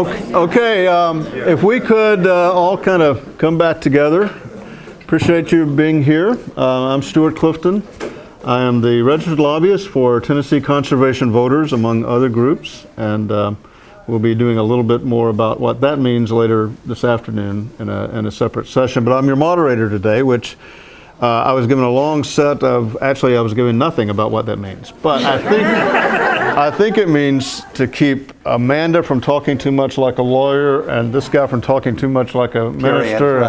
Okay, if we could all kind of come back together. Appreciate you being here. I'm Stuart Clifton. I am the registered lobbyist for Tennessee Conservation Voters, among other groups, and we'll be doing a little bit more about what that means later this afternoon in a separate session. But I'm your moderator today, which I was given a long set of, actually I was given nothing about what that means. But I think it means to keep Amanda from talking too much like a lawyer and this guy from talking too much like a minister,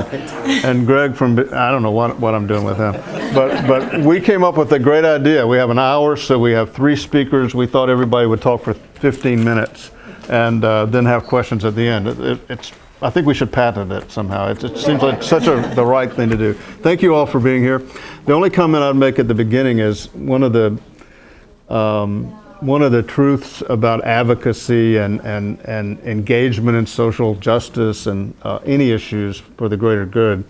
and Greg from, I don't know what I'm doing with him. But we came up with a great idea. We have an hour, so we have 3 speakers. We thought everybody would talk for 15 minutes and then have questions at the end. I think we should patent it somehow. It seems like the right thing to do. Thank you all for being here. The only comment I'd make at the beginning is one of the truths about advocacy and engagement in social justice and any issues for the greater good.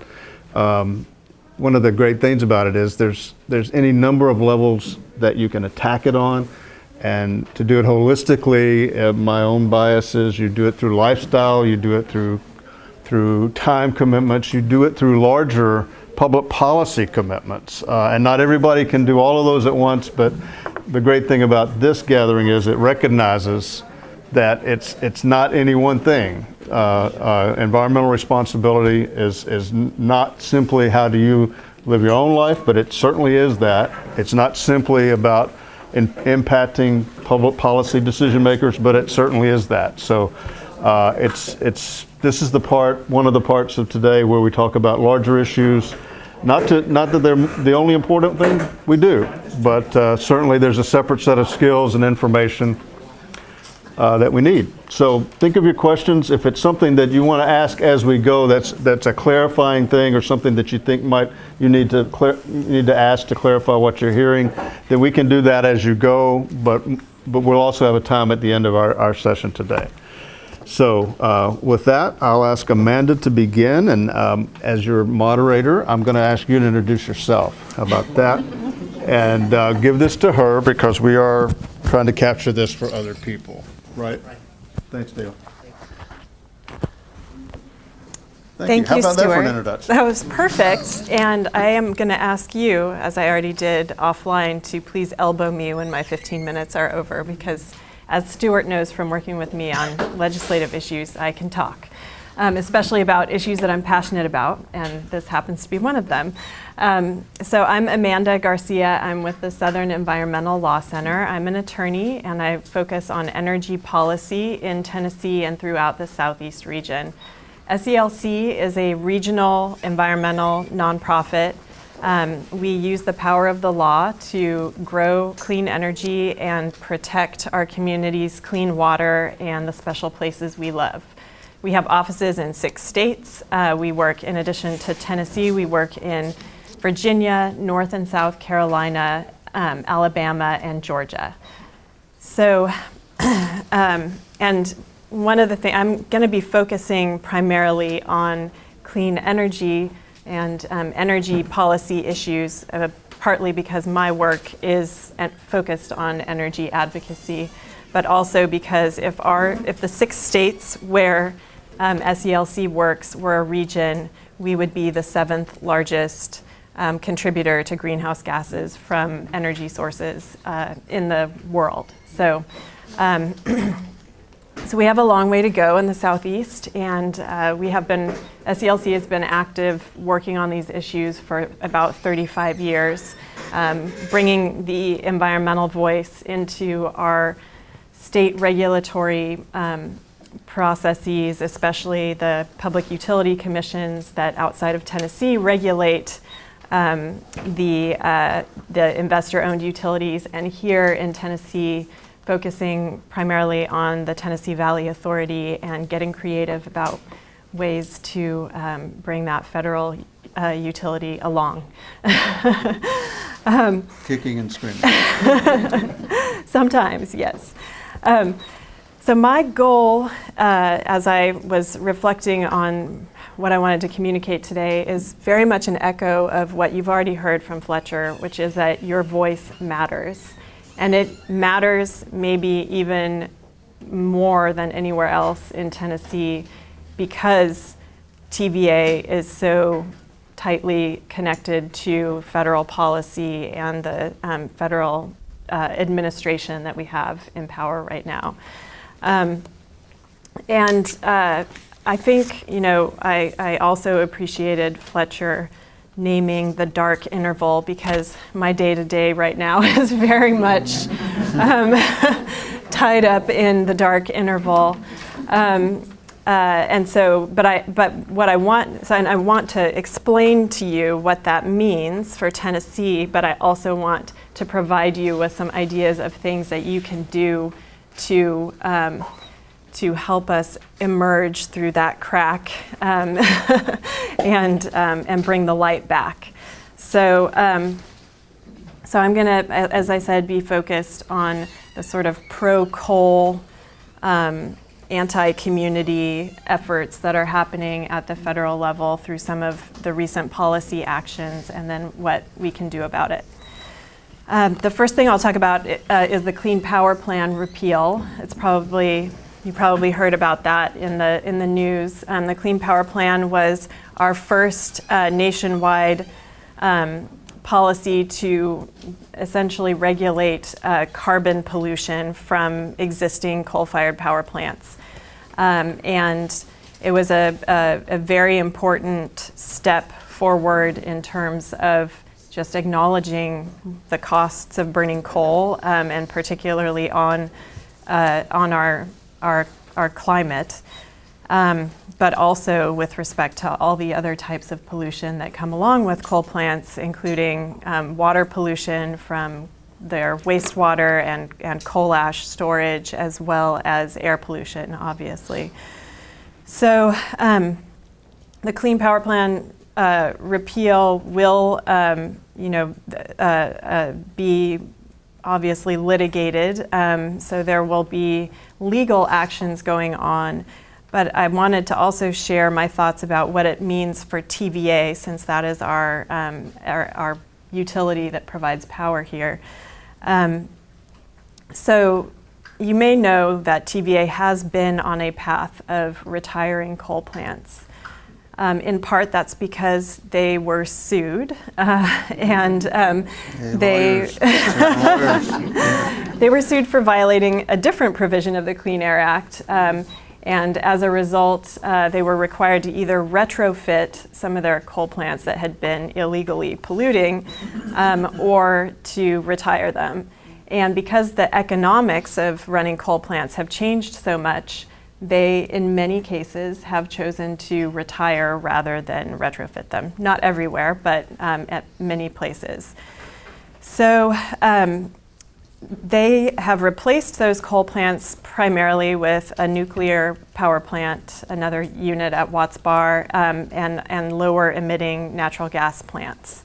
One of the great things about it is there's any number of levels that you can attack it on. And to do it holistically, my own biases, you do it through lifestyle, you do it through time commitments, you do it through larger public policy commitments. And not everybody can do all of those at once, but the great thing about this gathering is it recognizes that it's not any one thing. Environmental responsibility is not simply how do you live your own life, but it certainly is that. It's not simply about impacting public policy decision makers, but it certainly is that. So this is one of the parts of today where we talk about larger issues. Not that they're the only important thing we do, but certainly there's a separate set of skills and information that we need. So think of your questions. If it's something that you want to ask as we go, that's a clarifying thing or something that you think you need to ask to clarify what you're hearing, then we can do that as you go. But we'll also have a time at the end of our session today. So with that, I'll ask Amanda to begin, and as your moderator, I'm going to ask you to introduce yourself. How about that? And give this to her because we are trying to capture this for other people. Right? Thanks, Dale. Thank you, How about Stuart. that for an introduction? That was perfect. And I am going to ask you, as I already did offline, to please elbow me when my 15 minutes are over, because as Stuart knows from working with me on legislative issues, I can talk, especially about issues that I'm passionate about, and this happens to be one of them. So I'm Amanda Garcia. I'm with the Southern Environmental Law Center. I'm an attorney, and I focus on energy policy in Tennessee and throughout the Southeast region. SCLC is a regional environmental nonprofit. We use the power of the law to grow clean energy and protect our communities' clean water and the special places we love. We have offices in 6 states. We work, in addition to Tennessee, we work in Virginia, North and South Carolina, Alabama, and Georgia. So, and one of the things, I'm going to be focusing primarily on clean energy and energy policy issues, partly because my work is focused on energy advocacy, but also because if the 6 states where SCLC works were a region, we would be the 7th largest contributor to greenhouse gases from energy sources in the world. So. So we have a long way to go in the Southeast, and SCLC has been active working on these issues for about 35 years, bringing the environmental voice into our state regulatory processes, especially the public utility commissions that outside of Tennessee regulate the investor-owned utilities, and here in Tennessee, focusing primarily on the Tennessee Valley Authority and getting creative about ways to bring that federal utility along. Kicking and screaming. Sometimes, yes. So my goal, as I was reflecting on what I wanted to communicate today, is very much an echo of what you've already heard from Fletcher, which is that your voice matters. And it matters maybe even more than anywhere else in Tennessee because TVA is so tightly connected to federal policy and the federal administration that we have in power right now. I think, I also appreciated Fletcher naming the dark interval because my day-to-day right now is very much tied up in the dark interval. I want to explain to you what that means for Tennessee, but I also want to provide you with some ideas of things that you can do to help us emerge through that crack and bring the light back. So I'm going to, as I said, be focused on the sort of pro-coal anti-community efforts that are happening at the federal level through some of the recent policy actions and then what we can do about it. The first thing I'll talk about is the Clean Power Plan repeal. You probably heard about that in the news. The Clean Power Plan was our first nationwide policy to essentially regulate carbon pollution from existing coal-fired power plants. And it was a very important step forward in terms of just acknowledging the costs of burning coal, and particularly on our climate, but also with respect to all the other types of pollution that come along with coal plants, including water pollution from their wastewater and coal ash storage, as well as air pollution, obviously. So the Clean Power Plan repeal will, be obviously litigated, so there will be legal actions going on. But I wanted to also share my thoughts about what it means for TVA, since that is our utility that provides power here. So you may know that TVA has been on a path of retiring coal plants. In part, that's because they were sued, they were sued for violating a different provision of the Clean Air Act. And as a result, they were required to either retrofit some of their coal plants that had been illegally polluting, or to retire them. And because the economics of running coal plants have changed so much, they, in many cases, have chosen to retire rather than retrofit them. Not everywhere, but at many places. So they have replaced those coal plants primarily with a nuclear power plant, another unit at Watts Bar, and lower emitting natural gas plants.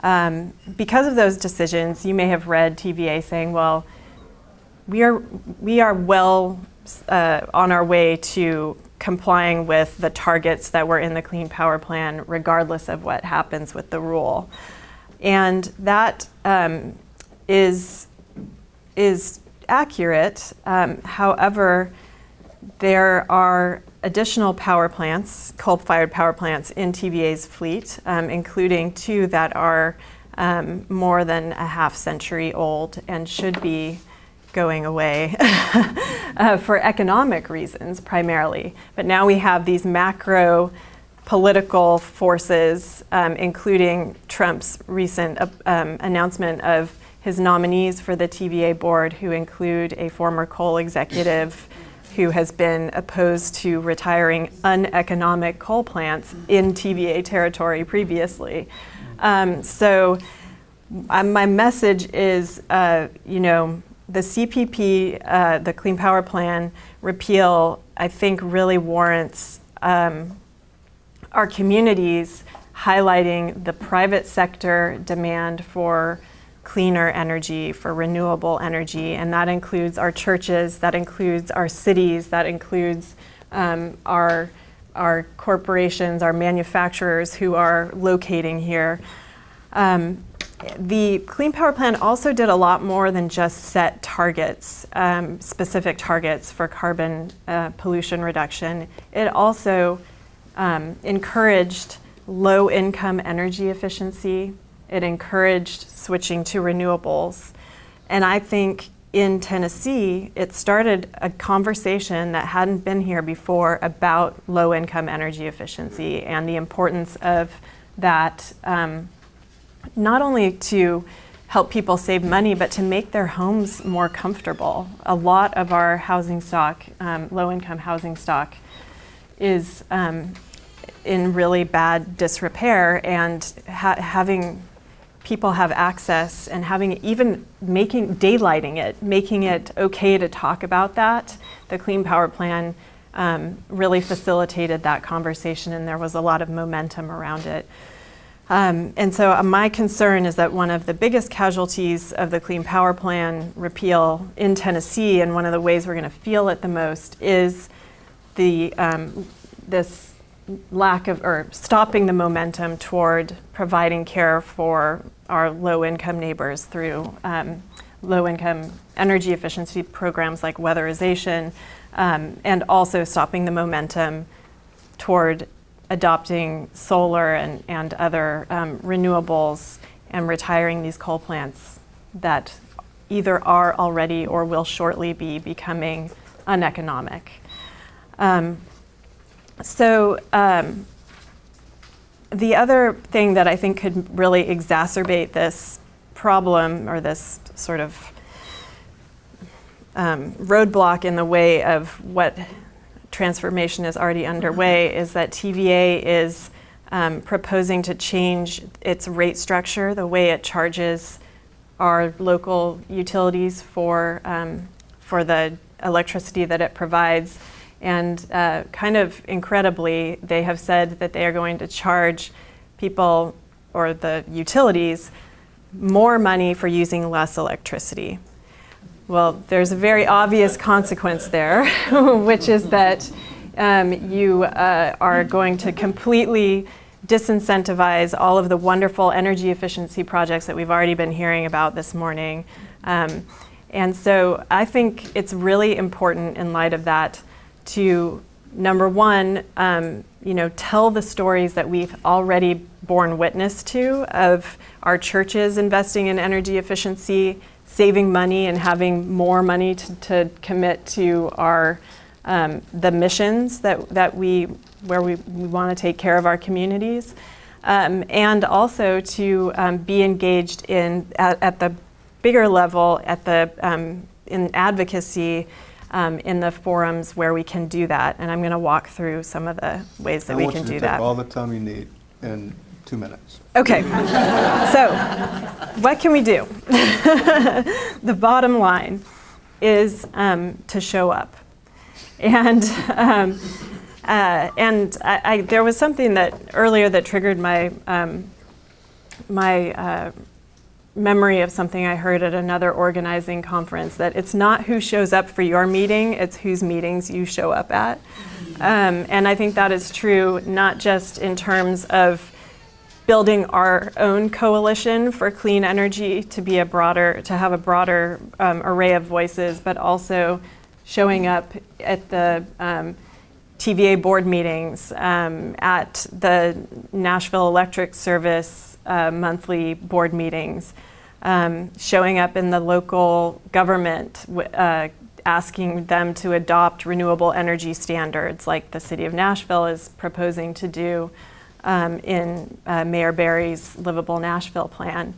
Because of those decisions, you may have read TVA saying, well, we are well on our way to complying with the targets that were in the Clean Power Plan, regardless of what happens with the rule. And that is accurate. However, there are additional power plants, coal-fired power plants in TVA's fleet, including 2 that are more than a half century old and should be going away for economic reasons primarily. But now we have these macro political forces, including Trump's recent announcement of his nominees for the TVA board, who include a former coal executive who has been opposed to retiring uneconomic coal plants in TVA territory previously. So my message is, the CPP, the Clean Power Plan repeal, I think really warrants our communities highlighting the private sector demand for cleaner energy, for renewable energy, and that includes our churches, that includes our cities, that includes our corporations, our manufacturers who are locating here. The Clean Power Plan also did a lot more than just set targets, specific targets for carbon pollution reduction. It also encouraged low-income energy efficiency. It encouraged switching to renewables. And I think in Tennessee, it started a conversation that hadn't been here before about low-income energy efficiency and the importance of that, not only to help people save money, but to make their homes more comfortable. A lot of our housing stock, low-income housing stock, is in really bad disrepair, and having people have access and daylighting it, making it okay to talk about that. The Clean Power Plan really facilitated that conversation, and there was a lot of momentum around it. And so my concern is that one of the biggest casualties of the Clean Power Plan repeal in Tennessee, and one of the ways we're going to feel it the most, is this lack of, or stopping the momentum toward providing care for our low-income neighbors through low-income energy efficiency programs like weatherization, and also stopping the momentum toward adopting solar and other renewables, and retiring these coal plants that either are already or will shortly be becoming uneconomic. The other thing that I think could really exacerbate this problem, or this sort of roadblock in the way of what transformation is already underway, is that TVA is proposing to change its rate structure, the way it charges our local utilities for the electricity that it provides. And kind of incredibly, they have said that they are going to charge people, or the utilities, more money for using less electricity. Well, there's a very obvious consequence there, which is that you are going to completely disincentivize all of the wonderful energy efficiency projects that we've already been hearing about this morning. And so I think it's really important in light of that to, number one, tell the stories that we've already borne witness to of our churches investing in energy efficiency, saving money, and having more money to commit to our the missions where we want to take care of our communities, and also to be engaged at the bigger level, in advocacy. In the forums where we can do that. And I'm going to walk through some of the ways that we can do that. I want you to take all the time you need in 2 minutes. Okay, so what can we do? The bottom line is to show up. And there was something that earlier that triggered my memory of something I heard at another organizing conference, that it's not who shows up for your meeting, it's whose meetings you show up at. And I think that is true not just in terms of building our own coalition for clean energy to have a broader array of voices, but also showing up at the TVA board meetings, at the Nashville Electric Service monthly board meetings, showing up in the local government, asking them to adopt renewable energy standards like the city of Nashville is proposing to do in Mayor Berry's Livable Nashville plan.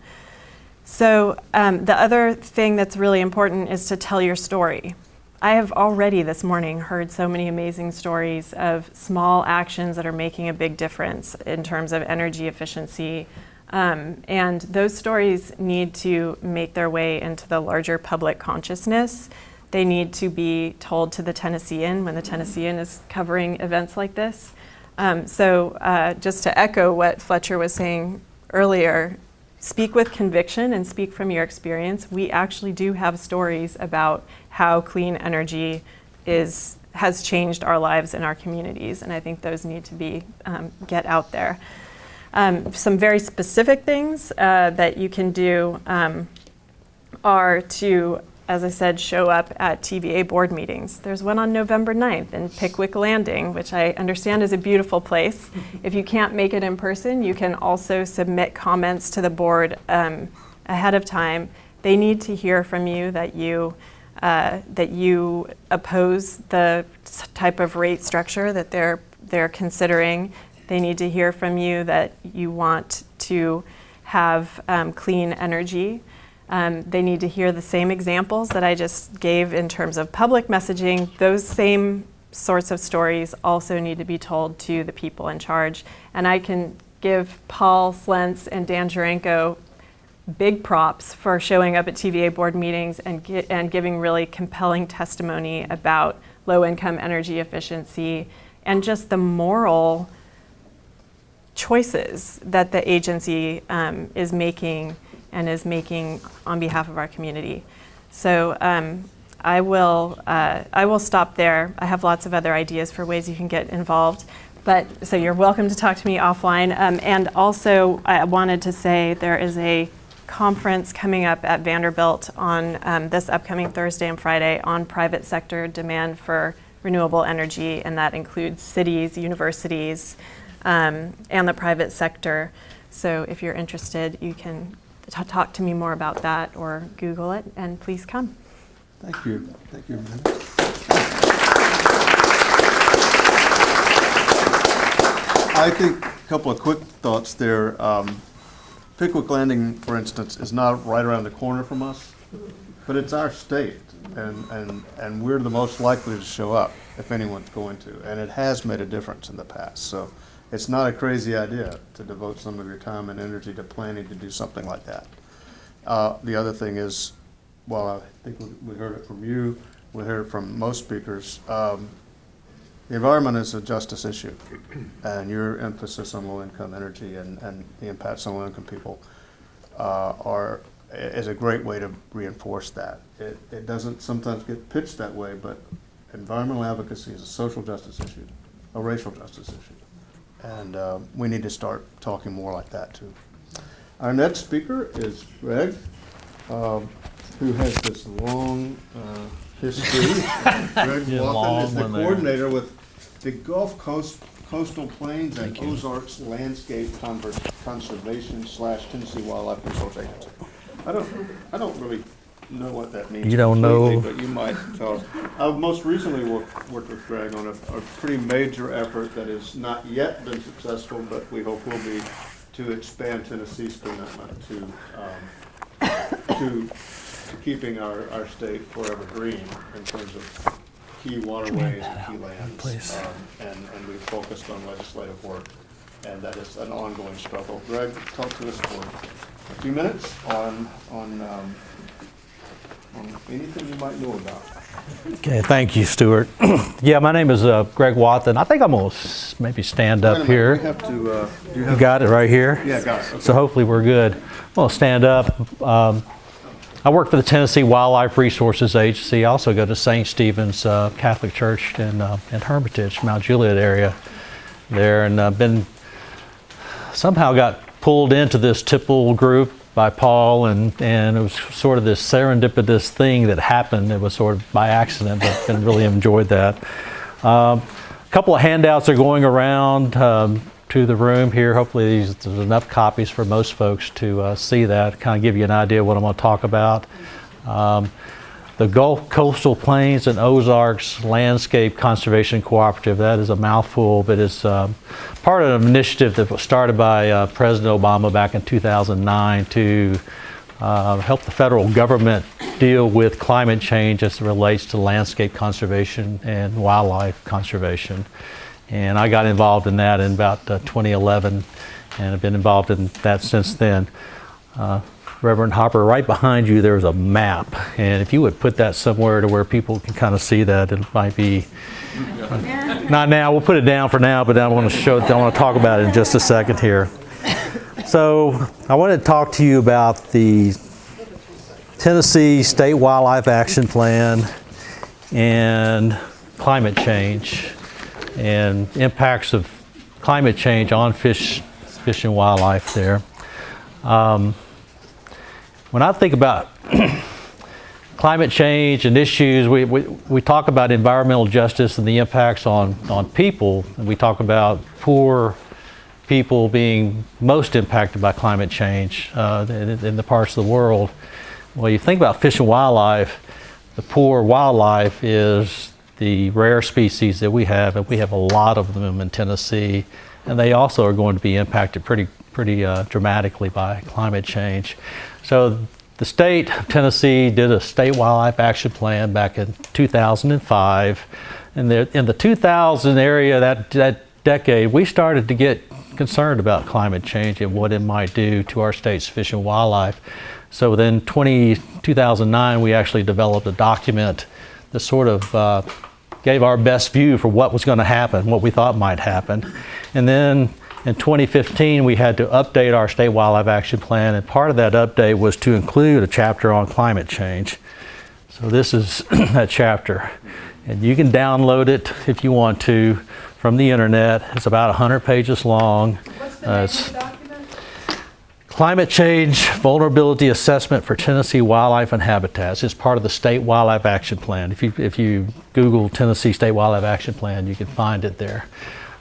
So the other thing that's really important is to tell your story. I have already this morning heard so many amazing stories of small actions that are making a big difference in terms of energy efficiency. And those stories need to make their way into the larger public consciousness. They need to be told to the Tennessean when the Tennessean is covering events like this. So just to echo what Fletcher was saying earlier, speak with conviction and speak from your experience. We actually do have stories about how clean energy has changed our lives and our communities, and I think those need to be get out there. Some very specific things that you can do are to, as I said, show up at TVA board meetings. There's one on November 9th in Pickwick Landing, which I understand is a beautiful place. If you can't make it in person, you can also submit comments to the board ahead of time. They need to hear from you that you oppose the type of rate structure that they're considering. They need to hear from you that you want to have clean energy. They need to hear the same examples that I just gave in terms of public messaging. Those same sorts of stories also need to be told to the people in charge. And I can give Paul Slentz and Dan Jurenko big props for showing up at TVA board meetings and giving really compelling testimony about low-income energy efficiency and just the moral choices that the agency is making and is making on behalf of our community. So I will stop there. I have lots of other ideas for ways you can get involved, but so you're welcome to talk to me offline. And also I wanted to say there is a conference coming up at Vanderbilt on this upcoming Thursday and Friday on private sector demand for renewable energy, and that includes cities, universities, and the private sector. So if you're interested, you can talk to me more about that or Google it, and please come. Thank you. Thank you. I think a couple of quick thoughts there. Pickwick Landing, for instance, is not right around the corner from us, but it's our state, and we're the most likely to show up if anyone's going to, and it has made a difference in the past. So it's not a crazy idea to devote some of your time and energy to planning to do something like that. The other thing is, well, I think we heard it from you, we heard it from most speakers, the environment is a justice issue, and your emphasis on low-income energy and the impacts on low-income people is a great way to reinforce that. It doesn't sometimes get pitched that way, but environmental advocacy is a social justice issue, a racial justice issue. And we need to start talking more like that too. Our next speaker is Greg, who has this long history. Greg Wathen is the coordinator with the Gulf Coast Coastal Plains and Ozarks Landscape Conservation / Tennessee Wildlife Resource Agency. I don't really know what that means. You don't know? But you might tell us. I've most recently worked with Greg on a pretty major effort that has not yet been successful, but we hope will be, to expand Tennessee's commitment to keeping our state forever green in terms of key waterways and key lands. And we've focused on legislative work, and that is an ongoing struggle. Greg, talk to us for a few minutes on anything you might know about. Okay, thank you, Stuart. Yeah, my name is Greg Wathen. I think I'm going to maybe stand up here. We have to, you got it right here? Yeah, got it. Okay. So hopefully we're good. I'm going to stand up. I work for the Tennessee Wildlife Resources Agency. I also go to St. Stephen's Catholic Church in Hermitage, Mount Juliet area there, and somehow got pulled into this TIPL group by Paul, and it was sort of this serendipitous thing that happened. It was sort of by accident, but I really enjoyed that. A couple of handouts are going around to the room here. Hopefully there's enough copies for most folks to see that, kind of give you an idea of what I'm going to talk about. The Gulf Coastal Plains and Ozarks Landscape Conservation Cooperative, that is a mouthful, but it's part of an initiative that was started by President Obama back in 2009 to help the federal government deal with climate change as it relates to landscape conservation and wildlife conservation. And I got involved in that in about 2011, and have been involved in that since then. Reverend Harper, right behind you there's a map, and if you would put that somewhere to where people can kind of see that, it might be, not now, we'll put it down for now, but I want to talk about it in just a second here. So I want to talk to you about the Tennessee State Wildlife Action Plan and climate change and impacts of climate change on fish fish and wildlife there. When I think about climate change and issues, we talk about environmental justice and the impacts on people, and we talk about poor people being most impacted by climate change in the parts of the world. Well, you think about fish and wildlife, the poor wildlife is the rare species that we have, and we have a lot of them in Tennessee, and they also are going to be impacted pretty dramatically by climate change. So the state of Tennessee did a state wildlife action plan back in 2005. And in the 2000 area, that decade, we started to get concerned about climate change and what it might do to our state's fish and wildlife. So then 2009, we actually developed a document that sort of gave our best view for what was going to happen, what we thought might happen. And then in 2015, we had to update our state wildlife action plan, and part of that update was to include a chapter on climate change. So this is that chapter, and you can download it if you want to from the internet. It's about 100 pages long. What's the name of the document? Climate Change Vulnerability Assessment for Tennessee Wildlife and Habitats. It's part of the State Wildlife Action Plan. If you Google Tennessee State Wildlife Action Plan, you can find it there.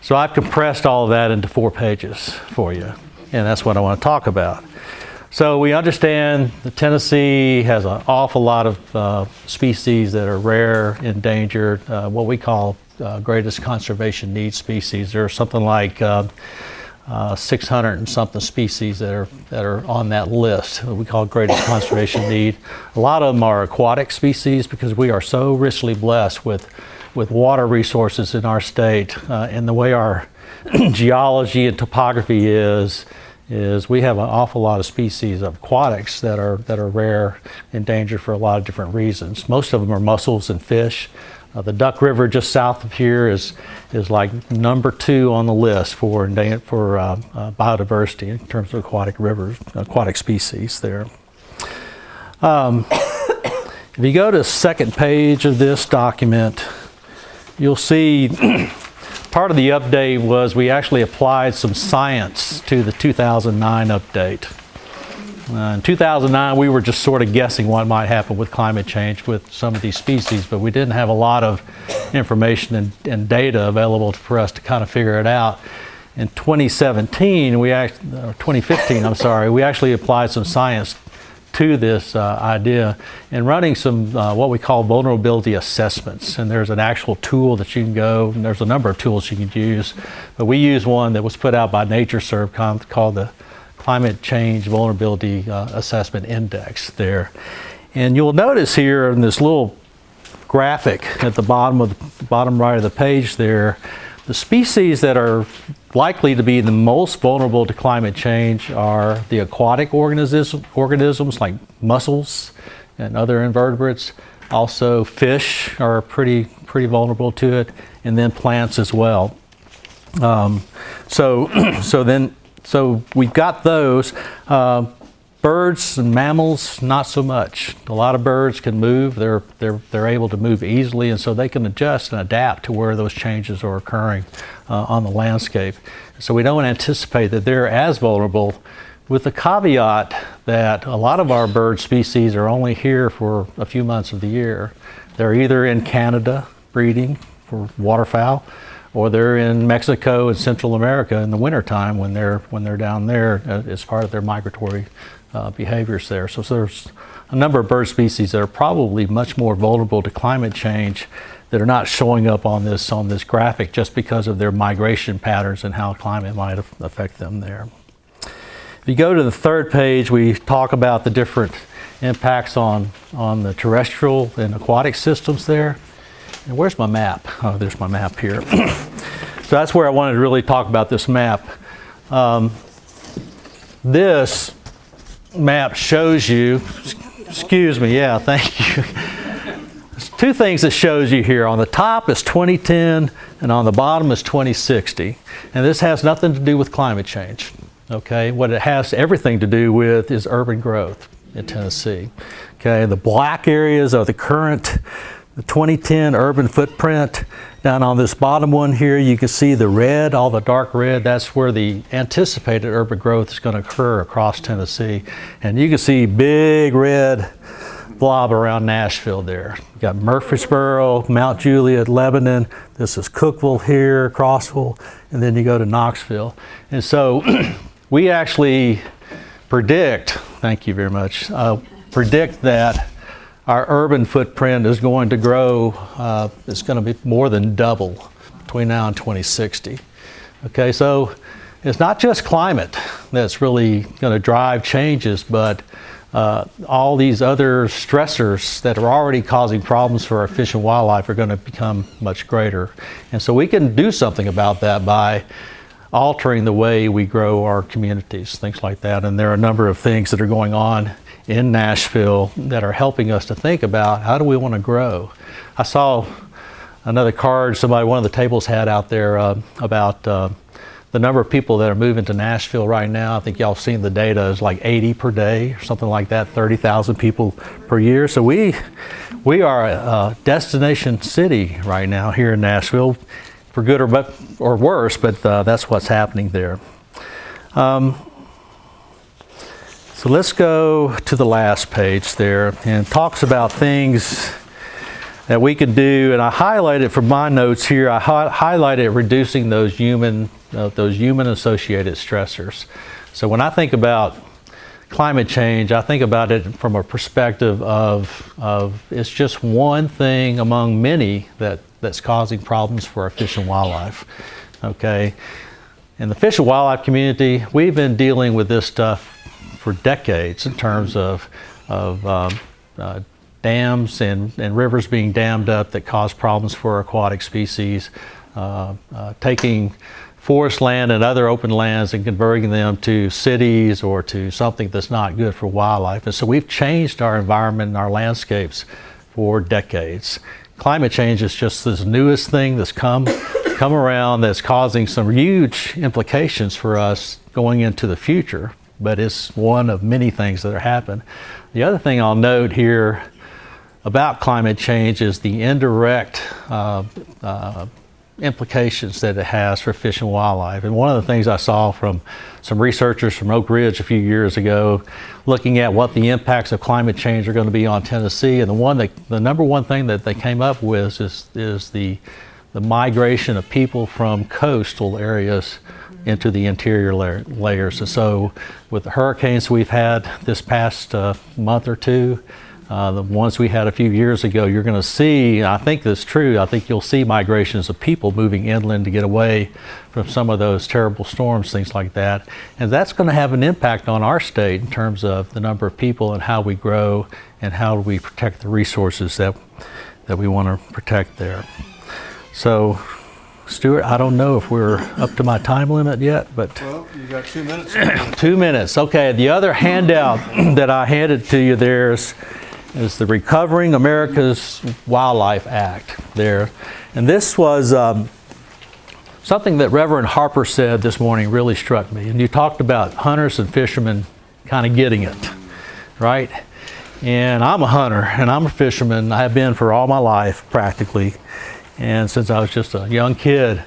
So I've compressed all of that into 4 pages for you, and that's what I want to talk about. So we understand that Tennessee has an awful lot of species that are rare, endangered, what we call greatest conservation need species. There are something like 600 and something species that are on that list that we call greatest conservation need. A lot of them are aquatic species because we are so richly blessed with water resources in our state, and the way our geology and topography is we have an awful lot of species of aquatics that are rare, endangered for a lot of different reasons. Most of them are mussels and fish. The Duck River just south of here is like number 2 on the list for biodiversity in terms of aquatic species there. If you go to the second page of this document, you'll see part of the update was we actually applied some science to the 2009 update. In 2009, we were just sort of guessing what might happen with climate change with some of these species, but we didn't have a lot of information and data available for us to kind of figure it out. In 2015, we actually applied some science to this idea and running some what we call vulnerability assessments. And there's an actual tool that you can go, and there's a number of tools you can use, but we use one that was put out by NatureServe called the Climate Change Vulnerability Assessment Index there. And you'll notice here in this little graphic at the bottom right of the page there, the species that are likely to be the most vulnerable to climate change are the aquatic organisms like mussels and other invertebrates. Also fish are pretty vulnerable to it, and then plants as well. So we've got those. Birds and mammals, not so much. A lot of birds can move. They're able to move easily, and so they can adjust and adapt to where those changes are occurring on the landscape. So we don't anticipate that they're as vulnerable, with the caveat that a lot of our bird species are only here for a few months of the year. They're either in Canada breeding for waterfowl, or they're in Mexico and Central America in the wintertime when they're down there as part of their migratory behaviors there. So there's a number of bird species that are probably much more vulnerable to climate change that are not showing up on this graphic just because of their migration patterns and how climate might affect them there. If you go to the third page, we talk about the different impacts on the terrestrial and aquatic systems there. And where's my map? Oh, there's my map here. So that's where I wanted to really talk about this map. This map shows you, excuse me, yeah, thank you. There's 2 things it shows you here. On the top is 2010, and on the bottom is 2060. And this has nothing to do with climate change, okay? What it has everything to do with is urban growth in Tennessee. Okay, the black areas are the current the 2010 urban footprint. Down on this bottom one here, you can see the red, all the dark red. That's where the anticipated urban growth is going to occur across Tennessee. And you can see big red blob around Nashville there. You got Murfreesboro, Mount Juliet, Lebanon. This is Cookeville here, Crossville, and then you go to Knoxville. And so we actually predict, thank you very much, predict that our urban footprint is going to grow, it's going to be more than double between now and 2060. Okay, so it's not just climate that's really going to drive changes, but all these other stressors that are already causing problems for our fish and wildlife are going to become much greater. And so we can do something about that by altering the way we grow our communities, things like that. And there are a number of things that are going on in Nashville that are helping us to think about how do we want to grow. I saw another card one of the tables had out there about the number of people that are moving to Nashville right now. I think y'all seen the data is like 80 per day or something like that, 30,000 people per year. So we are a destination city right now here in Nashville, for good or worse, but that's what's happening there. So let's go to the last page there, and it talks about things that we can do. And I highlighted from my notes here, I highlighted reducing those human associated stressors. So when I think about climate change, I think about it from a perspective of it's just one thing among many that's causing problems for our fish and wildlife. Okay, in the fish and wildlife community, we've been dealing with this stuff for decades in terms of dams and rivers being dammed up that cause problems for aquatic species, taking forest land and other open lands and converting them to cities or to something that's not good for wildlife. And so we've changed our environment and our landscapes for decades. Climate change is just this newest thing that's come around that's causing some huge implications for us going into the future, but it's one of many things that are happening. The other thing I'll note here about climate change is the indirect implications that it has for fish and wildlife. And one of the things I saw from some researchers from Oak Ridge a few years ago, looking at what the impacts of climate change are going to be on Tennessee, and the number one thing that they came up with is the migration of people from coastal areas into the interior layers. And so with the hurricanes we've had this past month or two, the ones we had a few years ago, you're going to see, I think that's true, I think you'll see migrations of people moving inland to get away from some of those terrible storms, things like that. And that's going to have an impact on our state in terms of the number of people and how we grow and how we protect the resources that we want to protect there. So, Stuart, I don't know if we're up to my time limit yet, but... Well, you got 2 minutes. 2 minutes, okay. The other handout that I handed to you there is the Recovering America's Wildlife Act there. And this was something that Reverend Harper said this morning really struck me. And you talked about hunters and fishermen kind of getting it, right? And I'm a hunter and I'm a fisherman. I have been for all my life practically, and since I was just a young kid.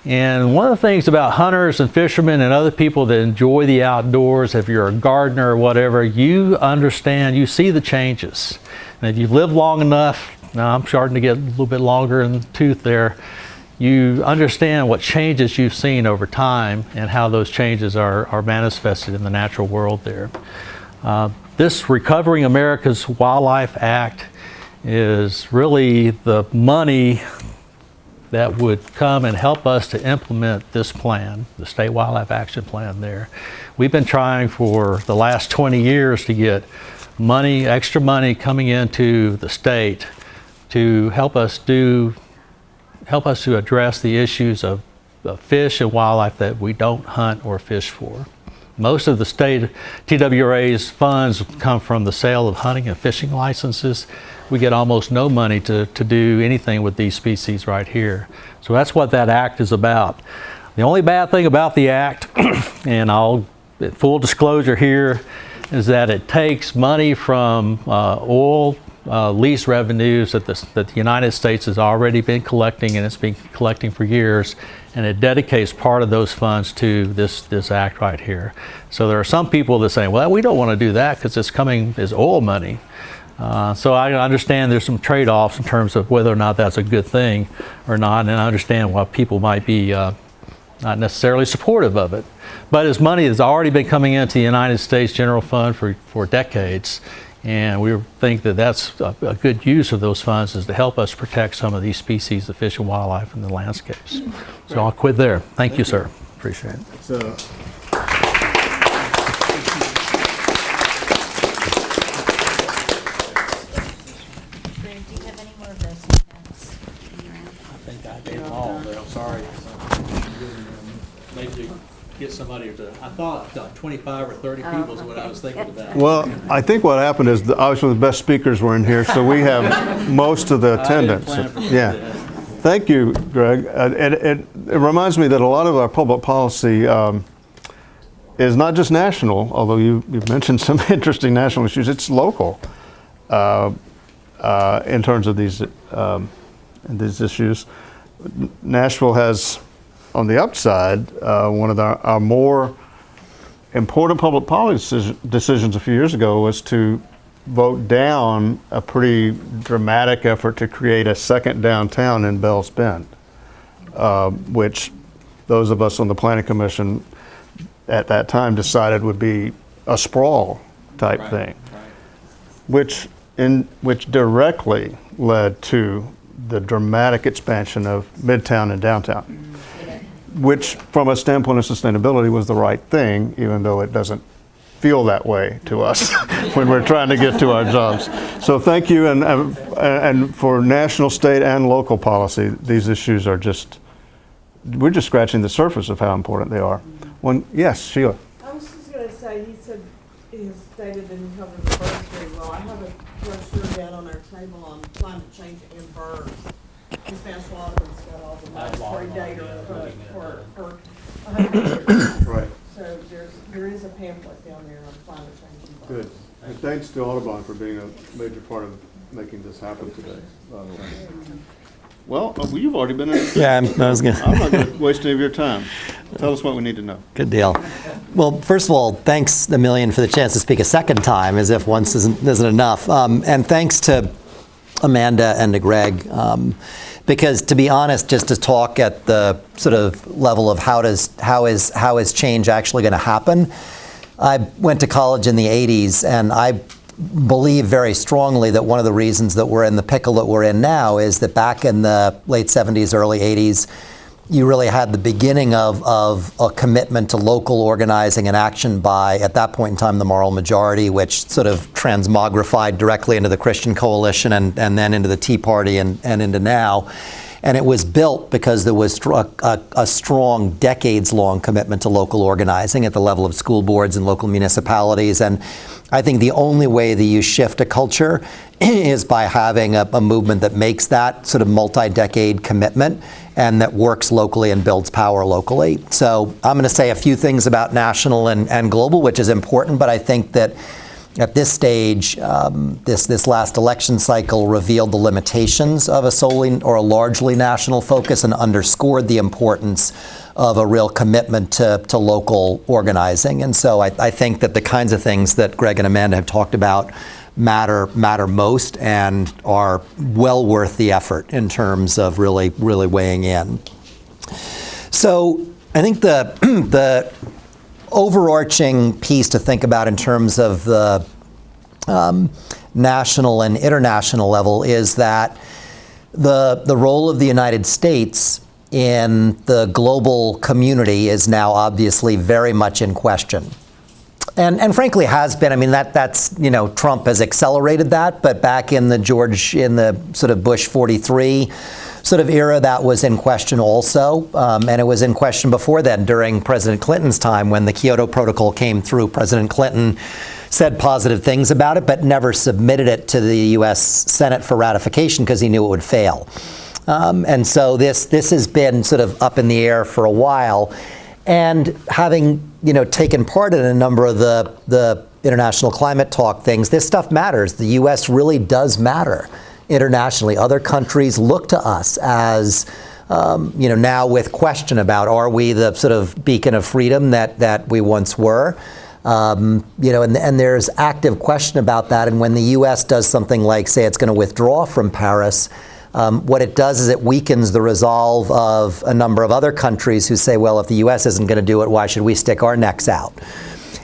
And one of the things about hunters and fishermen and other people that enjoy the outdoors, if you're a gardener or whatever, you understand, you see the changes. And if you've lived long enough, now I'm starting to get a little bit longer in the tooth there, you understand what changes you've seen over time and how those changes are manifested in the natural world there. This Recovering America's Wildlife Act is really the money that would come and help us to implement this plan, the State Wildlife Action Plan there. We've been trying for the last 20 years to get money, extra money coming into the state to help us to address the issues of fish and wildlife that we don't hunt or fish for. Most of the state TWRA's funds come from the sale of hunting and fishing licenses. We get almost no money to do anything with these species right here. So that's what that act is about. The only bad thing about the act, and full disclosure here, is that it takes money from oil lease revenues that the United States has already been collecting, and it's been collecting for years, and it dedicates part of those funds to this act right here. So there are some people that say, well, we don't want to do that because it's coming as oil money. So I understand there's some trade-offs in terms of whether or not that's a good thing or not, and I understand why people might be not necessarily supportive of it. But it's money that's already been coming into the United States General Fund for decades, and we think that that's a good use of those funds is to help us protect some of these species of fish and wildlife in the landscapes. So I'll quit there. Thank you, sir. Appreciate it. Greg, do you have any more of those hands? I think I gave them all, but I'm sorry. Maybe get somebody to, I thought 25 or 30 people is what I was thinking about. Well, I think what happened is obviously the best speakers were in here, so we have most of the attendance. Yeah. Thank you, Greg. It reminds me that a lot of our public policy is not just national, although you've mentioned some interesting national issues. It's local in terms of these issues. Nashville has, on the upside, one of our more important public policy decisions a few years ago was to vote down a pretty dramatic effort to create a second downtown in Bells Bend, which those of us on the Planning Commission at that time decided would be a sprawl type thing, which directly led to the dramatic expansion of Midtown and downtown, which from a standpoint of sustainability was the right thing, even though it doesn't feel that way to us when we're trying to get to our jobs. So thank you, and for national, state, and local policy, these issues are we're just scratching the surface of how important they are. Yes, Sheila. I was just going to say, he said his data didn't cover the birds very well. I have a brochure down on our table on climate change and birds. Ms. Wathen's got all the laboratory data for 100 years. Right. So there is a pamphlet down there on climate change and birds. Good. And thanks to Audubon for being a major part of making this happen today. Well, you've already been in. Yeah, I was going I'm not going to waste any of your time. Tell us what we need to know. Good deal. Well, first of all, thanks a million for the chance to speak a second time, as if once isn't enough. And thanks to Amanda and to Greg, because to be honest, just to talk at the sort of level of how is change actually going to happen. I went to college in the 80s, and I believe very strongly that one of the reasons that we're in the pickle that we're in now is that back in the late 70s, early 80s, you really had the beginning of a commitment to local organizing and action by, at that point in time, the moral majority, which sort of transmogrified directly into the Christian Coalition and then into the Tea Party and into now. And it was built because there was a strong, decades-long commitment to local organizing at the level of school boards and local municipalities. And I think the only way that you shift a culture is by having a movement that makes that sort of multi-decade commitment and that works locally and builds power locally. So I'm going to say a few things about national and global, which is important, but I think that at this stage, this last election cycle revealed the limitations of a solely or a largely national focus and underscored the importance of a real commitment to local organizing. And so I think that the kinds of things that Greg and Amanda have talked about matter most and are well worth the effort in terms of really weighing in. So I think the overarching piece to think about in terms of the national and international level is that the role of the United States in the global community is now obviously very much in question. And frankly has been. I mean, that's Trump has accelerated that, but back in the sort of Bush 43 sort of era, that was in question also. And it was in question before then during President Clinton's time when the Kyoto Protocol came through. President Clinton said positive things about it, but never submitted it to the U.S. Senate for ratification because he knew it would fail. And so this has been sort of up in the air for a while. And having taken part in a number of the international climate talk things, this stuff matters. The U.S. really does matter internationally. Other countries look to us as, now with question about, are we the sort of beacon of freedom that we once were? And there's active question about that. And when the U.S. does something like, say, it's going to withdraw from Paris, what it does is it weakens the resolve of a number of other countries who say, well, if the U.S. isn't going to do it, why should we stick our necks out?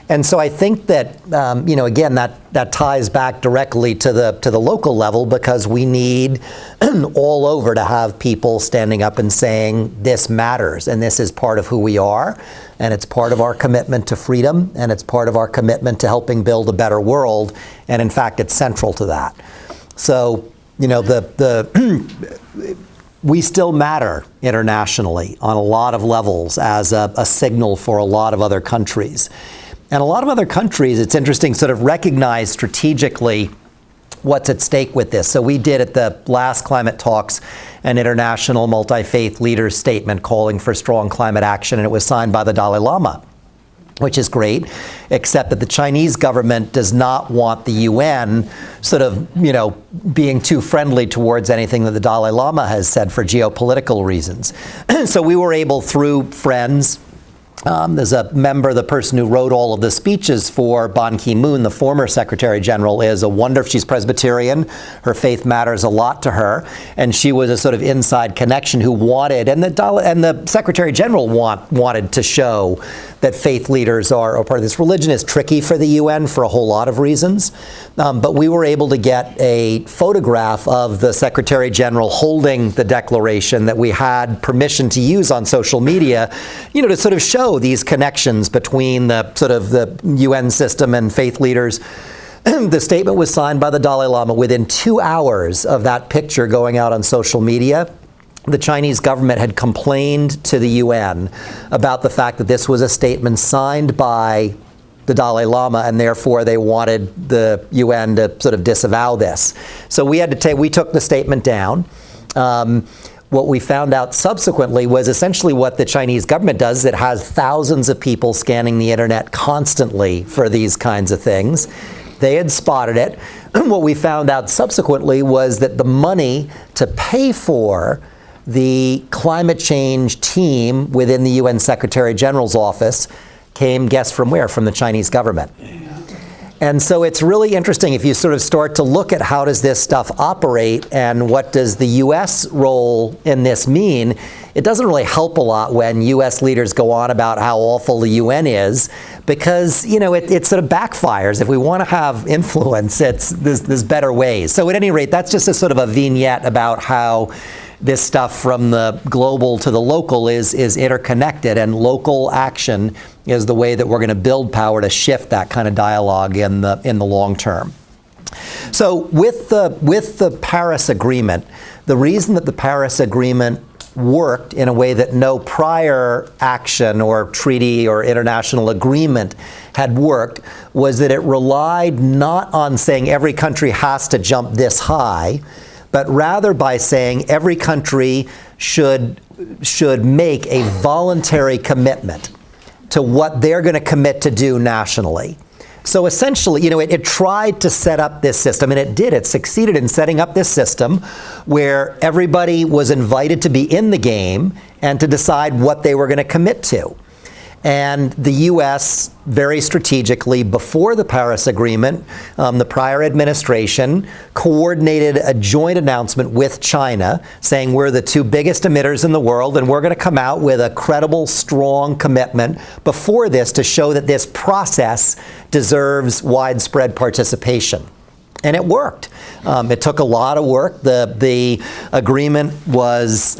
And so I think that, again, that ties back directly to the local level, because we need all over to have people standing up and saying, this matters, and this is part of who we are, and it's part of our commitment to freedom, and it's part of our commitment to helping build a better world, and in fact, it's central to that. So, we still matter internationally on a lot of levels as a signal for a lot of other countries. And a lot of other countries, it's interesting, sort of recognize strategically what's at stake with this. So we did at the last climate talks an international multi-faith leaders statement calling for strong climate action, and it was signed by the Dalai Lama, which is great, except that the Chinese government does not want the UN sort of, being too friendly towards anything that the Dalai Lama has said for geopolitical reasons. So we were able, through friends, there's a member, the person who wrote all of the speeches for Ban Ki-moon, the former Secretary General, is a wonder. She's Presbyterian. Her faith matters a lot to her. And she was a sort of inside connection who wanted, and the Secretary General wanted to show that faith leaders are part of this. Religion is tricky for the UN for a whole lot of reasons. But we were able to get a photograph of the Secretary General holding the declaration that we had permission to use on social media, to sort of show these connections between the sort of the UN system and faith leaders. The statement was signed by the Dalai Lama. Within 2 hours of that picture going out on social media, the Chinese government had complained to the UN about the fact that this was a statement signed by the Dalai Lama, and therefore they wanted the UN to sort of disavow this. So we took the statement down. What we found out subsequently was essentially what the Chinese government does. It has thousands of people scanning the internet constantly for these kinds of things. They had spotted it. What we found out subsequently was that the money to pay for the climate change team within the UN Secretary General's office came, guess from where? From the Chinese government. And so it's really interesting if you sort of start to look at how does this stuff operate and what does the U.S. role in this mean. It doesn't really help a lot when U.S. leaders go on about how awful the UN is, because it sort of backfires. If we want to have influence, there's better ways. So at any rate, that's just a sort of a vignette about how this stuff from the global to the local is interconnected, and local action is the way that we're going to build power to shift that kind of dialogue in the long term. So with the Paris Agreement, the reason that the Paris Agreement worked in a way that no prior action or treaty or international agreement had worked was that it relied not on saying every country has to jump this high, but rather by saying every country should make a voluntary commitment to what they're going to commit to do nationally. So essentially, it tried to set up this system, and it did. It succeeded in setting up this system where everybody was invited to be in the game and to decide what they were going to commit to. And the U.S. very strategically, before the Paris Agreement, the prior administration coordinated a joint announcement with China saying we're the two biggest emitters in the world and we're going to come out with a credible, strong commitment before this to show that this process deserves widespread participation. And it worked. It took a lot of work. The agreement was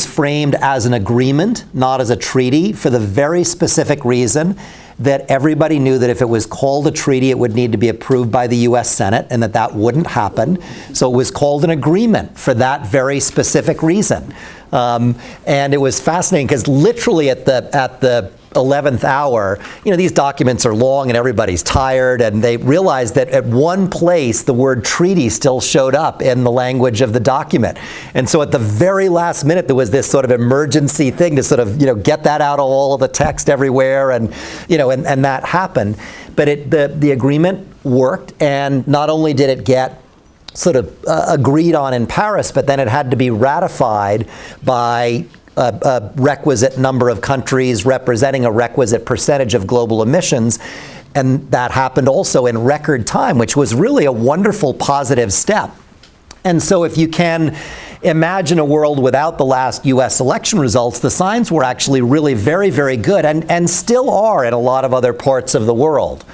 framed as an agreement, not as a treaty, for the very specific reason that everybody knew that if it was called a treaty, it would need to be approved by the U.S. Senate, and that wouldn't happen. So it was called an agreement for that very specific reason. And it was fascinating because literally at the 11th hour, these documents are long and everybody's tired, and they realized that at one place the word treaty still showed up in the language of the document. And so at the very last minute there was this sort of emergency thing to sort of get that out of all of the text everywhere, and and that happened. But the agreement worked, and not only did it get sort of agreed on in Paris, but then it had to be ratified by a requisite number of countries representing a requisite percentage of global emissions. And that happened also in record time, which was really a wonderful positive step. And so if you can imagine a world without the last US election results, the signs were actually really very, very good, and still are in a lot of other parts of the world.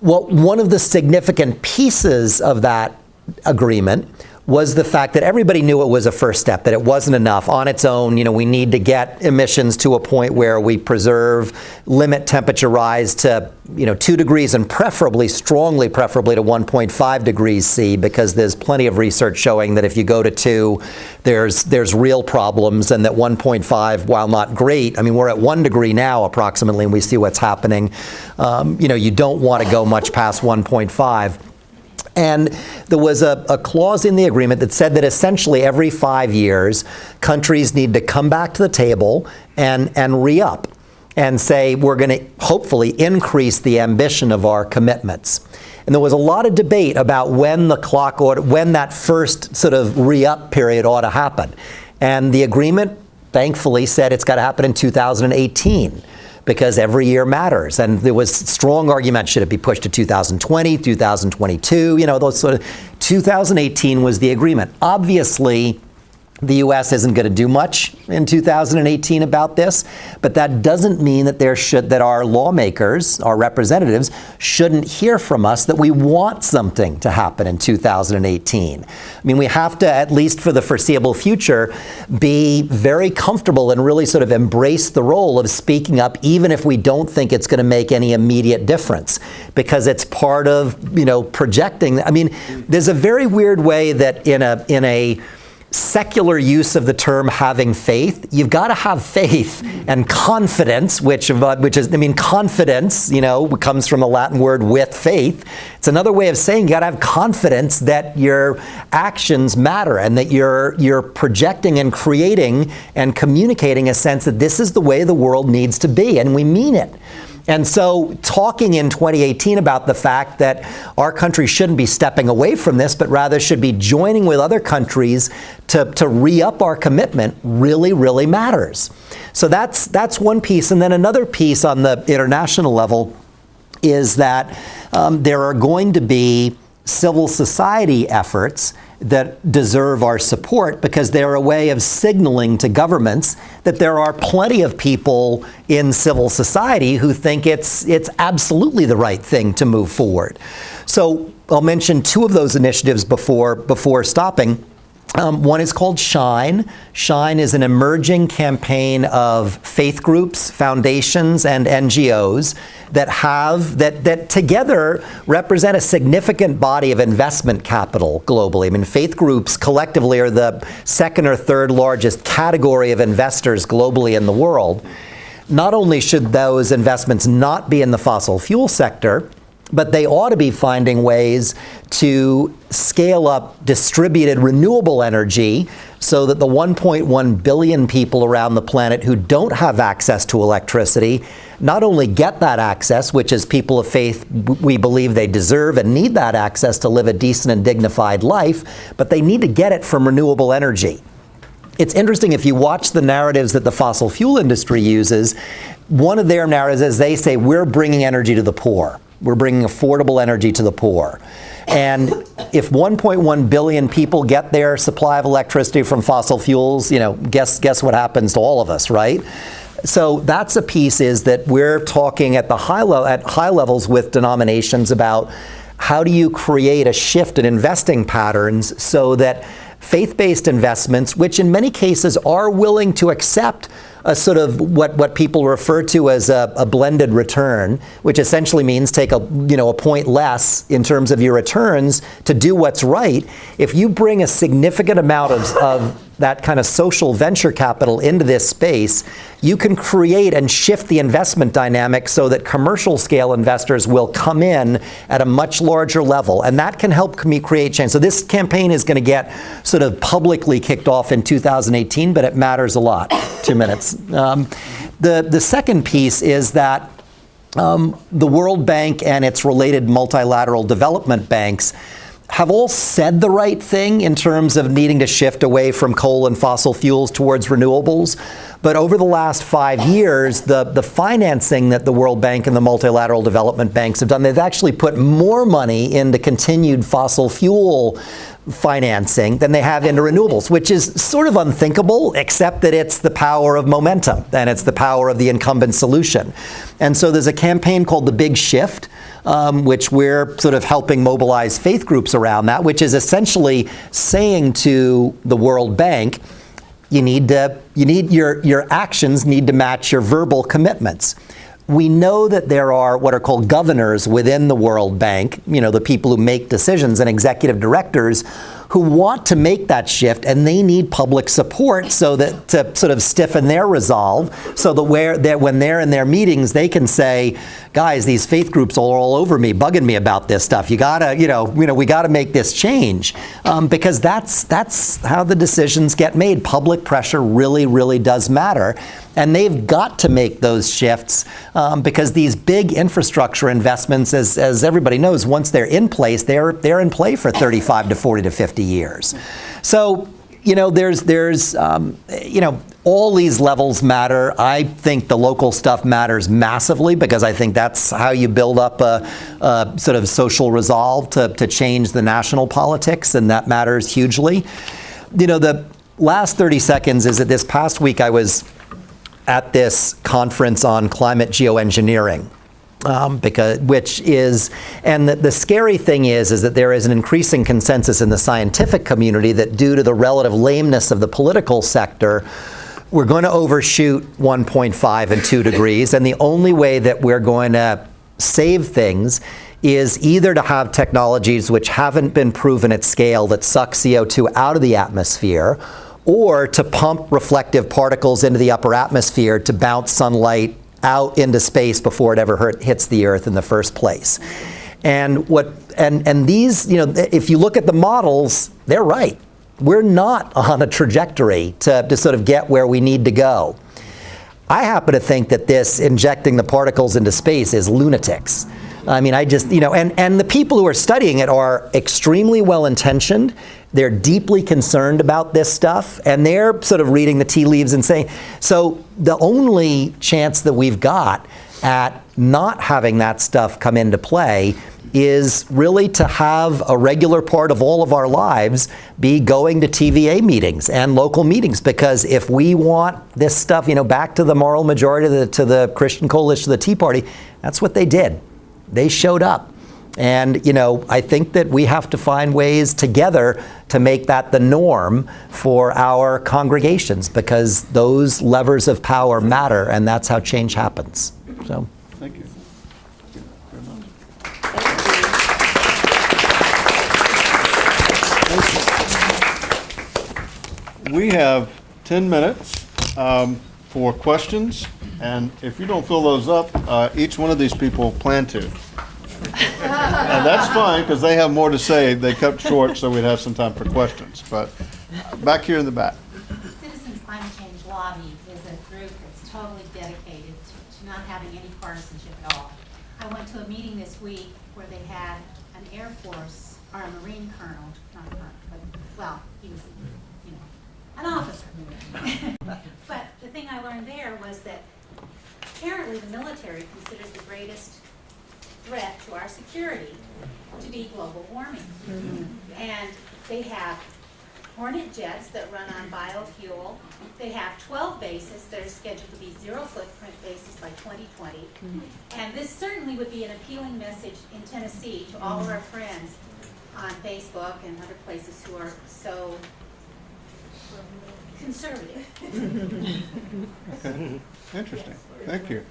One of the significant pieces of that agreement was the fact that everybody knew it was a first step, that it wasn't enough on its own. We need to get emissions to a point where we limit temperature rise to 2 degrees, and strongly preferably to 1.5 degrees C, because there's plenty of research showing that if you go to 2, there's real problems, and that 1.5, while not great, we're at 1 degree now approximately, and we see what's happening. You don't want to go much past 1.5. And there was a clause in the agreement that said that essentially every 5 years, countries need to come back to the table and re-up and say, we're going to hopefully increase the ambition of our commitments. And there was a lot of debate about when that first sort of re-up period ought to happen. And the agreement, thankfully, said it's got to happen in 2018. Because every year matters. And there was strong argument, should it be pushed to 2020, 2022, those sort of. 2018 was the agreement. Obviously, the U.S. isn't going to do much in 2018 about this, but that doesn't mean that our lawmakers, our representatives, shouldn't hear from us that we want something to happen in 2018. We have to, at least for the foreseeable future, be very comfortable and really sort of embrace the role of speaking up, even if we don't think it's going to make any immediate difference, because it's part of, projecting. There's a very weird way that in a secular use of the term having faith, you've got to have faith and confidence, which is, confidence, comes from the Latin word with faith. It's another way of saying you got to have confidence that your actions matter, and that you're projecting and creating and communicating a sense that this is the way the world needs to be, and we mean it. And so talking in 2018 about the fact that our country shouldn't be stepping away from this, but rather should be joining with other countries to re-up our commitment really, really matters. So that's one piece. And then another piece on the international level is that there are going to be civil society efforts that deserve our support, because they're a way of signaling to governments that there are plenty of people in civil society who think it's absolutely the right thing to move forward. So I'll mention 2 of those initiatives before stopping. One is called SHINE. SHINE is an emerging campaign of faith groups, foundations, and NGOs that together represent a significant body of investment capital globally. Faith groups collectively are the 2nd or 3rd largest category of investors globally in the world. Not only should those investments not be in the fossil fuel sector, but they ought to be finding ways to scale up distributed renewable energy so that the 1.1 billion people around the planet who don't have access to electricity not only get that access, which as people of faith we believe they deserve and need that access to live a decent and dignified life, but they need to get it from renewable energy. It's interesting, if you watch the narratives that the fossil fuel industry uses, one of their narratives is they say, we're bringing energy to the poor. We're bringing affordable energy to the poor. And if 1.1 billion people get their supply of electricity from fossil fuels, guess what happens to all of us, right? So that's a piece, is that we're talking at high levels with denominations about how do you create a shift in investing patterns so that faith-based investments, which in many cases are willing to accept a sort of what people refer to as a blended return, which essentially means take a point less in terms of your returns to do what's right. If you bring a significant amount of that kind of social venture capital into this space, you can create and shift the investment dynamic so that commercial scale investors will come in at a much larger level. And that can help create change. So this campaign is going to get sort of publicly kicked off in 2018, but it matters a lot. 2 minutes. The second piece is that the World Bank and its related multilateral development banks have all said the right thing in terms of needing to shift away from coal and fossil fuels towards renewables. But over the last 5 years, the financing that the World Bank and the multilateral development banks have done, they've actually put more money into continued fossil fuel financing than they have into renewables, which is sort of unthinkable, except that it's the power of momentum and it's the power of the incumbent solution. And so there's a campaign called The Big Shift, which we're sort of helping mobilize faith groups around that, which is essentially saying to the World Bank, your actions need to match your verbal commitments. We know that there are what are called governors within the World Bank, the people who make decisions, and executive directors who want to make that shift, and they need public support so that to sort of stiffen their resolve, so that when they're in their meetings, they can say, guys, these faith groups are all over me, bugging me about this stuff. You gotta, we gotta make this change, because that's how the decisions get made. Public pressure really, really does matter. And they've got to make those shifts because these big infrastructure investments, as everybody knows, once they're in place, they're in play for 35 to 40 to 50 years. So, there's all these levels matter. I think the local stuff matters massively because I think that's how you build up a sort of social resolve to change the national politics, and that matters hugely. The last 30 seconds is that this past week I was at this conference on climate geoengineering, and the scary thing is that there is an increasing consensus in the scientific community that due to the relative lameness of the political sector, we're going to overshoot 1.5 and 2 degrees, and the only way that we're going to save things is either to have technologies which haven't been proven at scale that suck CO2 out of the atmosphere, or to pump reflective particles into the upper atmosphere to bounce sunlight out into space before it ever hits the Earth in the first place. And these, if you look at the models, they're right. We're not on a trajectory to sort of get where we need to go. I happen to think that this injecting the particles into space is lunatics. I mean, and the people who are studying it are extremely well-intentioned. They're deeply concerned about this stuff, and they're sort of reading the tea leaves and saying, so the only chance that we've got at not having that stuff come into play is really to have a regular part of all of our lives be going to TVA meetings and local meetings, because if we want this stuff, back to the moral majority, to the Christian Coalition, the Tea Party, that's what they did. They showed up. And, I think that we have to find ways together to make that the norm for our congregations, because those levers of power matter, and that's how change happens. So. Thank you. We have 10 minutes for questions, and if you don't fill those up, each one of these people plan to. And that's fine, because they have more to say. They cut short so we'd have some time for questions. But back here in the back. Citizens Climate Change Lobby is a group that's totally dedicated to not having any partisanship at all. I went to a meeting this week where they had an Air Force, or a Marine colonel, not a colonel, but, well, he was, an officer. But the thing I learned there was that apparently the military considers the greatest threat to our security to be global warming. And they have Hornet jets that run on biofuel. They have 12 bases that are scheduled to be zero footprint bases by 2020. And this certainly would be an appealing message in Tennessee to all of our friends on Facebook and other places who are so conservative. Okay. Interesting. Thank you.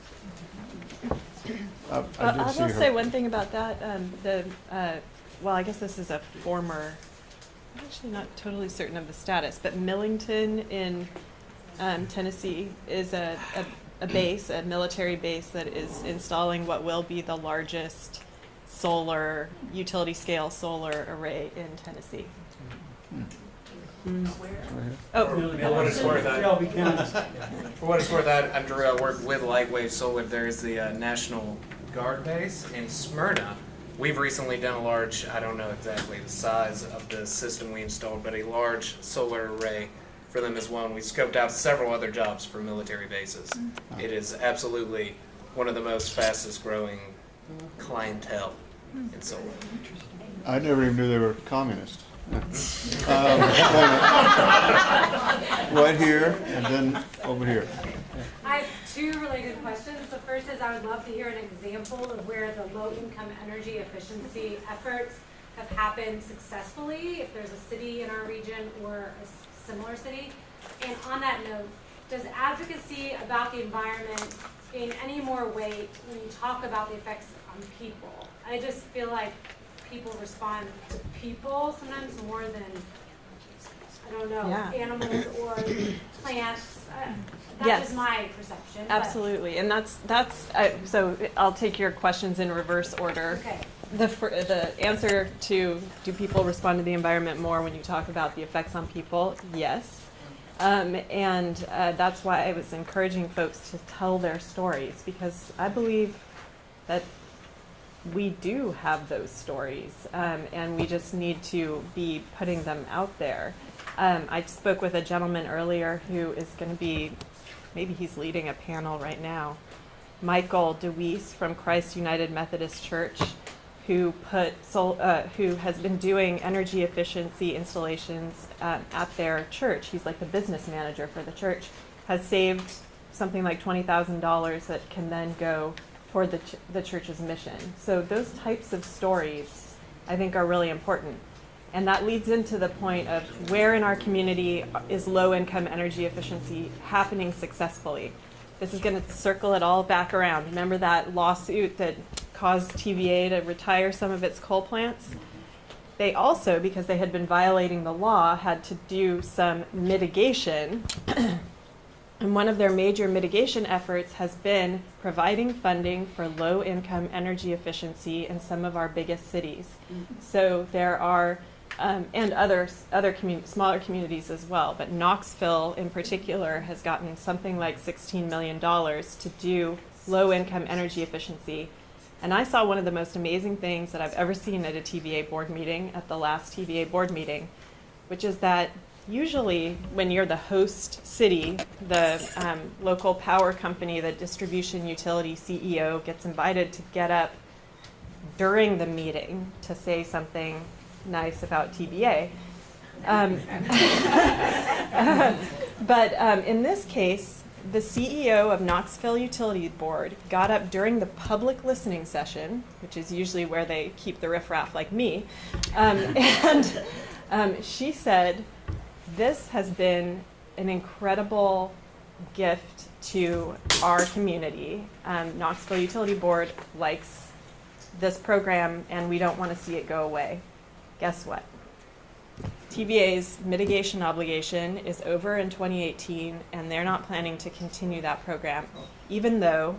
I will say one thing about that. Well, I guess this is a former I'm actually not totally certain of the status, but Millington in Tennessee is a base, a military base that is installing what will be the largest solar, utility scale solar array in Tennessee. Oh, For what it's worth, I work with Lightwave Solar. There's the National Guard base in Smyrna. We've recently done a large, I don't know exactly the size of the system we installed, but a large solar array for them as well. And we scoped out several other jobs for military bases. It is absolutely one of the most fastest growing clientele in solar. I never even knew they were communist. Right here and then over here. I have two related questions. The first is I would love to hear an example of where the low-income energy efficiency efforts have happened successfully, if there's a city in our region or a similar city. And on that note, does advocacy about the environment gain any more weight when you talk about the effects on people? I just feel like people respond to people sometimes more than, I don't know, animals or plants. That's Yes. just my perception. absolutely. And that's so I'll take your questions in reverse order. Okay. The answer to do people respond to the environment more when you talk about the effects on people? Yes. And that's why I was encouraging folks to tell their stories, because I believe that we do have those stories, and we just need to be putting them out there. I spoke with a gentleman earlier who is going to be, maybe he's leading a panel right now, Michael DeWeese from Christ United Methodist Church, who has been doing energy efficiency installations at their church. He's like the business manager for the church, has saved something like $20,000 that can then go toward the church's mission. So those types of stories, I think, are really important. And that leads into the point of where in our community is low-income energy efficiency happening successfully. This is going to circle it all back around. Remember that lawsuit that caused TVA to retire some of its coal plants? They also, because they had been violating the law, had to do some mitigation. And one of their major mitigation efforts has been providing funding for low-income energy efficiency in some of our biggest cities. So there are, and other smaller communities as well, but Knoxville in particular has gotten something like $16 million to do low-income energy efficiency. And I saw one of the most amazing things that I've ever seen at a TVA board meeting, at the last TVA board meeting, which is that usually when you're the host city, the local power company, the distribution utility CEO gets invited to get up during the meeting to say something nice about TVA. But in this case, the CEO of Knoxville Utility Board got up during the public listening session, which is usually where they keep the riffraff like me, and she said, "This has been an incredible gift to our community. Knoxville Utility Board likes this program, and we don't want to see it go away." Guess what? TVA's mitigation obligation is over in 2018, and they're not planning to continue that program, even though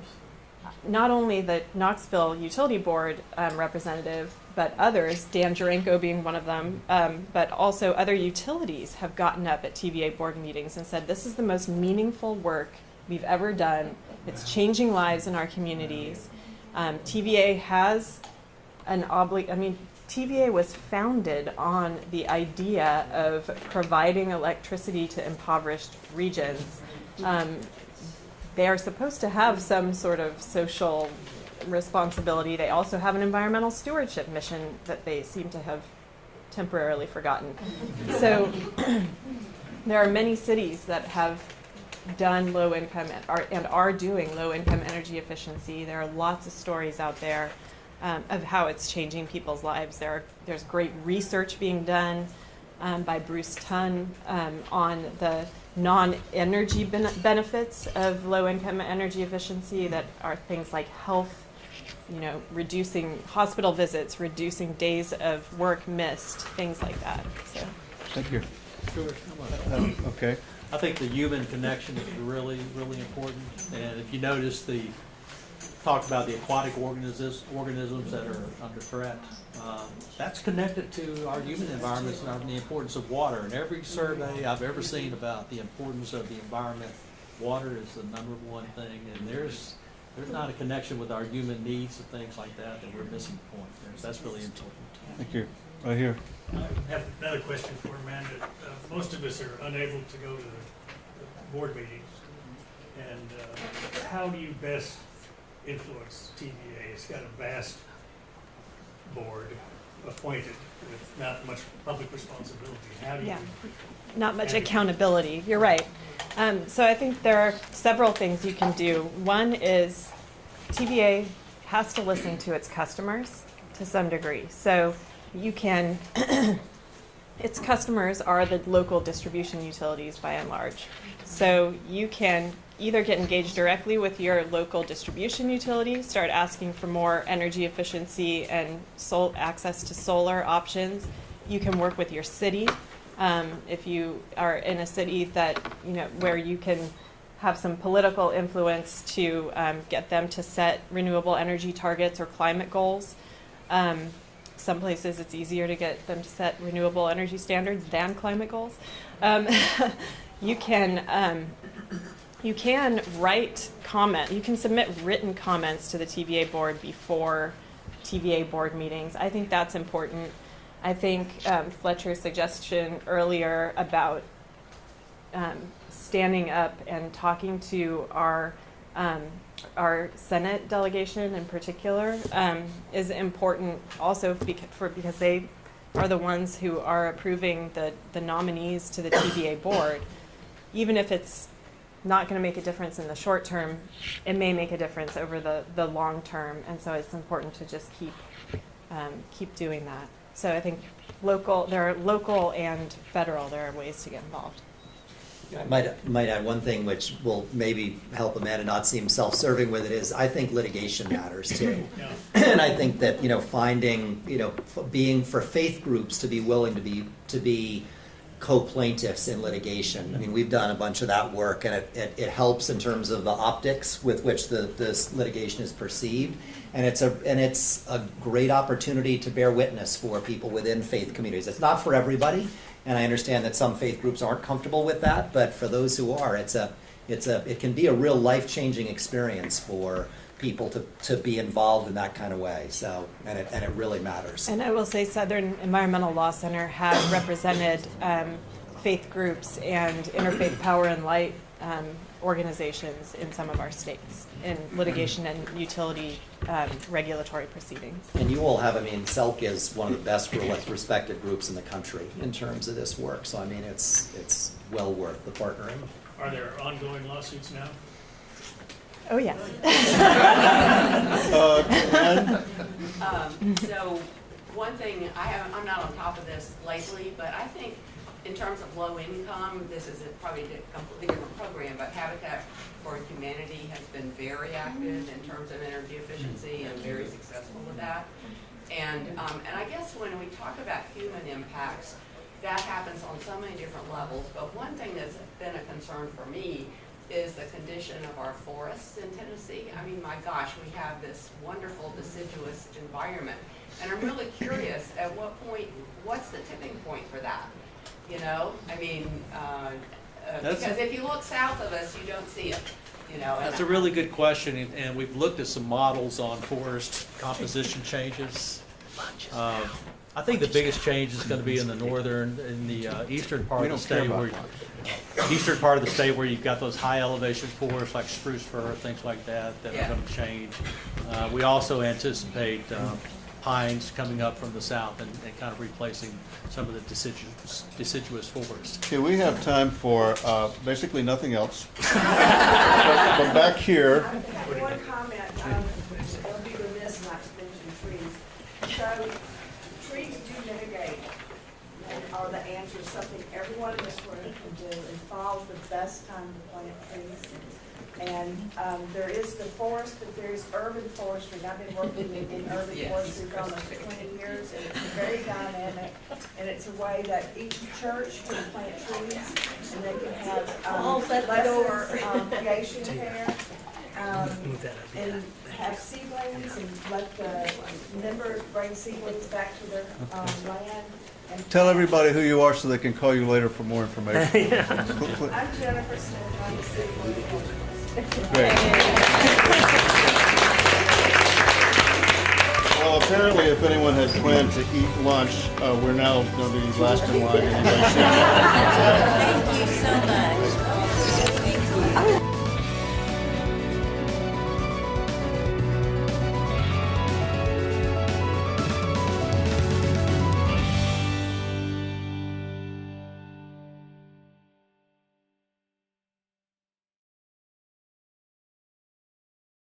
not only the Knoxville Utility Board representative, but others, Dan Jarenko being one of them, but also other utilities have gotten up at TVA board meetings and said, this is the most meaningful work we've ever done. It's changing lives in our communities. TVA has an TVA was founded on the idea of providing electricity to impoverished regions. They are supposed to have some sort of social responsibility. They also have an environmental stewardship mission that they seem to have temporarily forgotten. So there are many cities that have done low-income and are doing low-income energy efficiency. There are lots of stories out there of how it's changing people's lives. There's great research being done by Bruce Tunn on the non-energy benefits of low-income energy efficiency that are things like health, reducing hospital visits, reducing days of work missed, things like that. So Thank you. Stuart, Okay. I think the human connection is really, really important. And if you notice, talked about the aquatic organisms that are under threat. That's connected to our human environments and the importance of water. In every survey I've ever seen about the importance of the environment, water is the #1 thing. And there's not a connection with our human needs and things like that we're missing the point. That's really important. Thank you. Right here. I have another question for Amanda. Most of us are unable to go to the board meetings. And how do you best influence TVA? It's got a vast board appointed with not much public responsibility. How do you? Yeah, not much accountability. You're right. So I think there are several things you can do. One is TVA has to listen to its customers to some degree. So you can, its customers are the local distribution utilities by and large. So you can either get engaged directly with your local distribution utility, start asking for more energy efficiency and access to solar options. You can work with your city. If you are in a city that, where you can have some political influence to get them to set renewable energy targets or climate goals. Some places it's easier to get them to set renewable energy standards than climate goals. You can write comment. You can submit written comments to the TVA board before TVA board meetings. I think that's important. I think Fletcher's suggestion earlier about standing up and talking to our Senate delegation in particular is important also because they are the ones who are approving the nominees to the TVA board. Even if it's not going to make a difference in the short term, it may make a difference over the long term, and so it's important to just keep doing that. So I think there are local and federal, there are ways to get involved. I might add one thing which will maybe help Amanda not seem self-serving with it is I think litigation matters too. Yeah. And I think that, finding, being for faith groups to be willing to be co-plaintiffs in litigation. I mean, we've done a bunch of that work, and it helps in terms of the optics with which this litigation is perceived, and it's a great opportunity to bear witness for people within faith communities. It's not for everybody, and I understand that some faith groups aren't comfortable with that, but for those who are, it can be a real life-changing experience for people to be involved in that kind of way. So, and it really matters. And I will say Southern Environmental Law Center has represented faith groups and interfaith power and light organizations in some of our states in litigation and utility regulatory proceedings. And you all have, SELC is one of the best respected groups in the country in terms of this work. So, it's well worth the partnering. Are there ongoing lawsuits now? Oh, yes. So one thing, I'm not on top of this lately, but I think in terms of low income, this is probably a completely different program, but Habitat for Humanity has been very active in terms of energy efficiency and very successful with that. And I guess when we talk about human impacts, that happens on so many different levels, but one thing that's been a concern for me is the condition of our forests in Tennessee. My gosh, we have this wonderful deciduous environment. And I'm really curious, at what point, what's the tipping point for that? Because if you look south of us, you don't see it. That's a really good question, and we've looked at some models on forest composition changes. I think the biggest change is going to be in the eastern part of the state, where you've got those high elevation forests like spruce fir, things like that are going to change. We also anticipate pines coming up from the south and kind of replacing some of the deciduous forests. Okay, we have time for basically nothing else. but back here. I have one comment. I'll be remiss not to mention trees. So trees do mitigate and are the answer something everyone in this room can do, and fall is the best time to plant trees. And there is the forest, but there is urban forestry. I've been working in urban forestry for almost 20 years, and it's very dynamic. And it's a way that each church can plant trees, and they can have leftover creation care, and have seedlings, and let the members bring seedlings back to their land. And Tell everybody who you are so they can call you later for more information. I'm Jennifer Smith. I'm the city manager. Great. Well, apparently, if anyone had planned to eat lunch, we're now going to be last in line. Anybody see that? Thank you so much. Thank you.